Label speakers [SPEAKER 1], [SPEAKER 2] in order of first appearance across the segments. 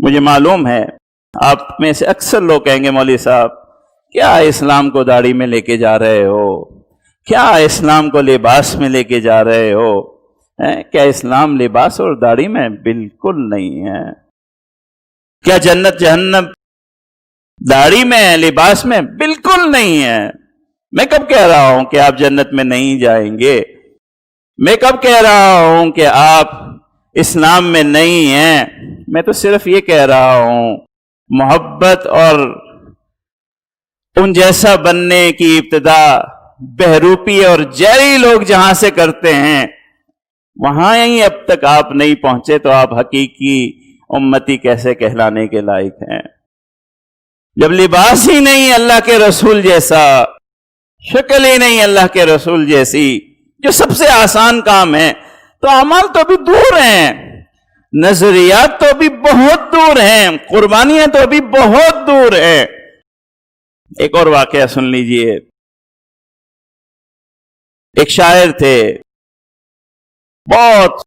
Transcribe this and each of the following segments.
[SPEAKER 1] مجھے معلوم ہے آپ میں سے اکثر لوگ کہیں گے مولوی صاحب کیا اسلام کو داڑھی میں لے کے جا رہے ہو، کیا اسلام کو لباس میں لے کے جا رہے ہو؟ کیا اسلام لباس اور داڑھی میں؟ بالکل نہیں ہے۔ کیا جنت جہنم داڑھی میں ہے، لباس میں؟ بالکل نہیں ہے۔ میں کب کہہ رہا ہوں کہ آپ جنت میں نہیں جائیں گے؟ میں کب کہہ رہا ہوں کہ آپ اسلام میں نہیں ہیں؟ میں تو صرف یہ کہہ رہا ہوں محبت اور ان جیسا بننے کی ابتدا بہروپی اور جیری لوگ جہاں سے کرتے ہیں وہاں ہی اب تک آپ نہیں پہنچے تو آپ حقیقی امتی کیسے کہلانے کے لائق ہیں؟ جب لباس ہی نہیں اللہ کے رسول جیسا، شکل ہی نہیں اللہ کے رسول جیسی، جو سب سے آسان کام ہے، تو اعمال تو ابھی دور ہیں، نظریات تو ابھی بہت دور ہیں، قربانیاں تو ابھی بہت دور ہیں۔ ایک اور واقعہ سن لیجئے۔ ایک شاعر تھے، بہت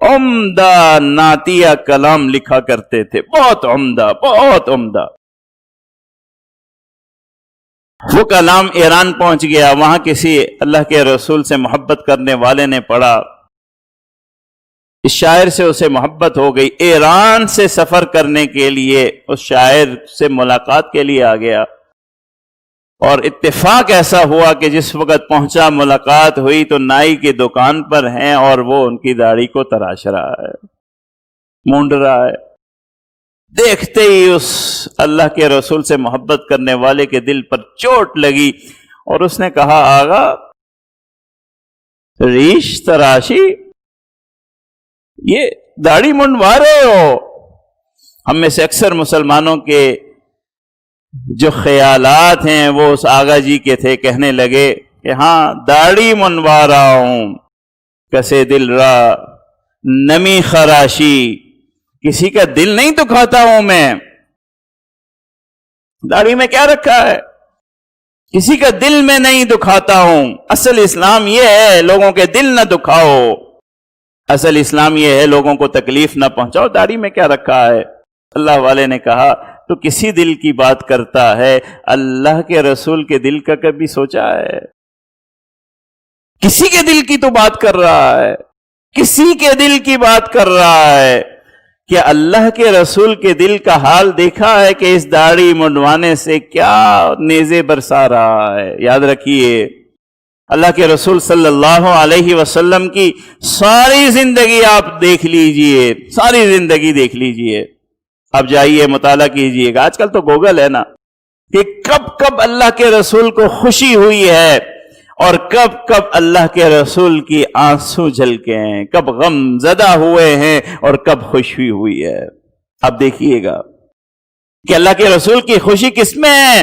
[SPEAKER 1] عمدہ نعتیہ کلام لکھا کرتے تھے، بہت عمدہ، بہت عمدہ۔ وہ کلام ایران پہنچ گیا، وہاں کسی اللہ کے رسول سے محبت کرنے والے نے پڑھا، اس شاعر سے اسے محبت ہو گئی، ایران سے سفر کرنے کے لیے اس شاعر سے ملاقات کے لیے آ گیا، اور اتفاق ایسا ہوا کہ جس وقت پہنچا ملاقات ہوئی تو نائی کی دکان پر ہیں اور وہ ان کی داڑھی کو تراش رہا ہے، مونڈ رہا ہے۔ دیکھتے ہی اس اللہ کے رسول سے محبت کرنے والے کے دل پر چوٹ لگی اور اس نے کہا آغا ریش تراشی، یہ داڑھی منڈوا رہے ہو؟ ہم میں سے اکثر مسلمانوں کے جو خیالات ہیں وہ اس آغا جی کے تھے، کہنے لگے کہ ہاں داڑھی منڈوا رہا ہوں، کسے دل را نمی خراشی، کسی کا دل نہیں دکھاتا ہوں میں، داڑھی میں کیا رکھا ہے؟ کسی کا دل میں نہیں دکھاتا ہوں۔ اصل اسلام یہ ہے لوگوں کے دل نہ دکھاؤ، اصل اسلام یہ ہے لوگوں کو تکلیف نہ پہنچاؤ، داڑھی میں کیا رکھا ہے؟ اللہ والے نے کہا تو کسی دل کی بات کرتا ہے، اللہ کے رسول کے دل کا کبھی سوچا ہے؟ کسی کے دل کی تو بات کر رہا ہے، کسی کے دل کی بات کر رہا ہے، کہ اللہ کے رسول کے دل کا حال دیکھا ہے کہ اس داڑھی منڈوانے سے کیا نیزے برسا رہا ہے؟ یاد رکھیے اللہ کے رسول صلی اللہ علیہ وسلم کی ساری زندگی آپ دیکھ لیجئے، ساری زندگی دیکھ لیجئے، اب جائیے مطالعہ کیجئے گا، آج کل تو گوگل ہے نا، کہ کب کب اللہ کے رسول کو خوشی ہوئی ہے اور کب کب اللہ کے رسول کی آنسو جھلکے ہیں، کب غم زدہ ہوئے ہیں اور کب خوشی ہوئی ہے۔ اب دیکھیے گا کہ اللہ کے رسول کی خوشی کس میں ہے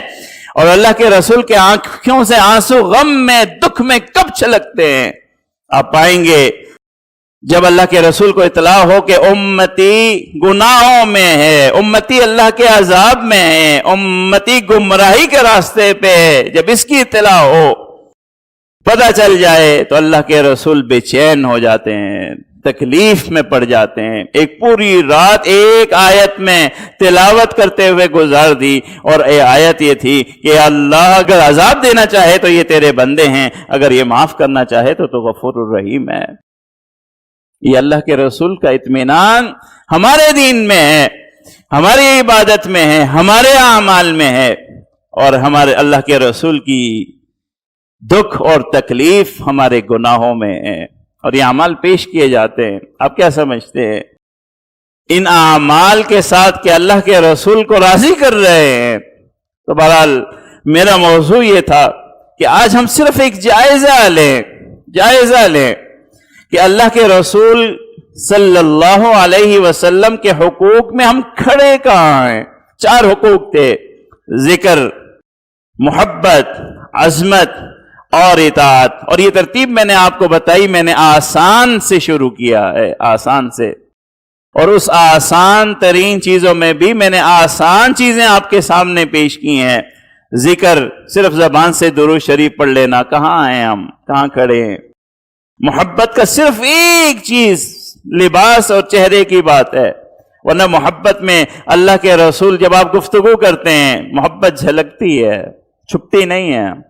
[SPEAKER 1] اور اللہ کے رسول کے آنکھوں سے آنسو غم میں، دکھ میں کب چھلکتے ہیں۔ آپ پائیں گے جب اللہ کے رسول کو اطلاع ہو کہ امتی گناہوں میں ہے، امتی اللہ کے عذاب میں ہے، امتی گمراہی کے راستے پہ ہے، جب اس کی اطلاع ہو، پتہ چل جائے تو اللہ کے رسول بے چین ہو جاتے ہیں، تکلیف میں پڑ جاتے ہیں۔ ایک پوری رات ایک آیت میں تلاوت کرتے ہوئے گزار دی، اور یہ آیت یہ تھی کہ اللہ اگر عذاب دینا چاہے تو یہ تیرے بندے ہیں، اگر یہ معاف کرنا چاہے تو غفور الرحیم ہے۔ یہ اللہ کے رسول کا اطمینان ہمارے دین میں ہے، ہماری عبادت میں ہے، ہمارے اعمال میں ہے، اور ہمارے اللہ کے رسول کی دکھ اور تکلیف ہمارے گناہوں میں ہے، اور یہ اعمال پیش کیے جاتے ہیں۔ آپ کیا سمجھتے ہیں ان اعمال کے ساتھ کہ اللہ کے رسول کو راضی کر رہے ہیں؟ تو بہرحال میرا موضوع یہ تھا کہ آج ہم صرف ایک جائزہ لیں کہ اللہ کے رسول صلی اللہ علیہ وسلم کے حقوق میں ہم کھڑے کہاں ہیں۔ 4 حقوق تھے، ذکر، محبت، عظمت اور اطاعت، اور یہ ترتیب میں نے آپ کو بتائی، میں نے آسان سے شروع کیا ہے، آسان سے، اور اس آسان ترین چیزوں میں بھی میں نے آسان چیزیں آپ کے سامنے پیش کی ہیں۔ ذکر، صرف زبان سے درود شریف پڑھ لینا، کہاں ہیں ہم، کہاں کھڑے ہیں؟ محبت کا صرف ایک چیز لباس اور چہرے کی بات ہے، ورنہ محبت میں اللہ کے رسول جب آپ گفتگو کرتے ہیں محبت جھلکتی ہے، چھپتی نہیں ہے.